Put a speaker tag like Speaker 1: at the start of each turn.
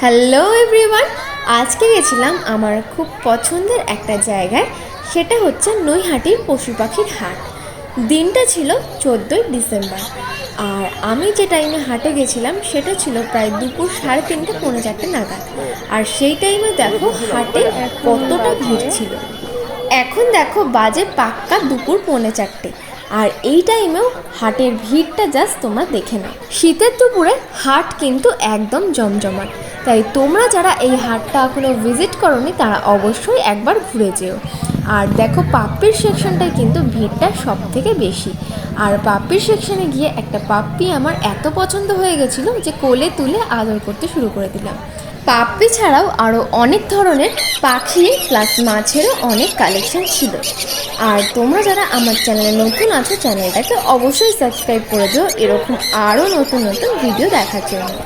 Speaker 1: Hello everyone, আজকে গেছিলাম আমার খুব পছন্দের একটা জায়গায়। সেটা হচ্ছে নৈহাটির পশু পাখির হাট। দিনটা ছিল 14ই ডিসেম্বর। আর আমি যে টাইমে হাটে গেছিলাম সেটা ছিল প্রায় দুপুর 3:30 পৌনে 4টে নাগাদ। আর সেই টাইমে দেখো হাটে কতটা ভিড় ছিল। এখন দেখো বাজে পাক্কা দুপুর পৌনে 4টে। আর এই টাইমেও হাটের ভিড়টা জাস্ট তোমরা দেখে নাও। শীতের দুপুরে হাট কিন্তু একদম জমজমাট। তাই তোমরা যারা এই হাটটা এখনও ভিজিট করোনি তারা অবশ্যই একবার ঘুরে যেও। আর দেখো পাপ্পির সেকশনটায় কিন্তু ভিড়টা সব থেকে বেশি। আর পাপ্পির সেকশনে গিয়ে একটা পাপ্পি আমার এত পছন্দ হয়ে গেছিলো যে কোলে তুলে আদর করতে শুরু করে দিলাম। পাপ্পি ছাড়াও আরও অনেক ধরনের পাখি প্লাস মাছেরও অনেক কালেকশন ছিল। আর তোমরা যারা আমার চ্যানেলে নতুন আছো চ্যানেলটাকে অবশ্যই সাবস্ক্রাইব করে দিও এরকম আরও নতুন নতুন ভিডিও দেখার জন্য।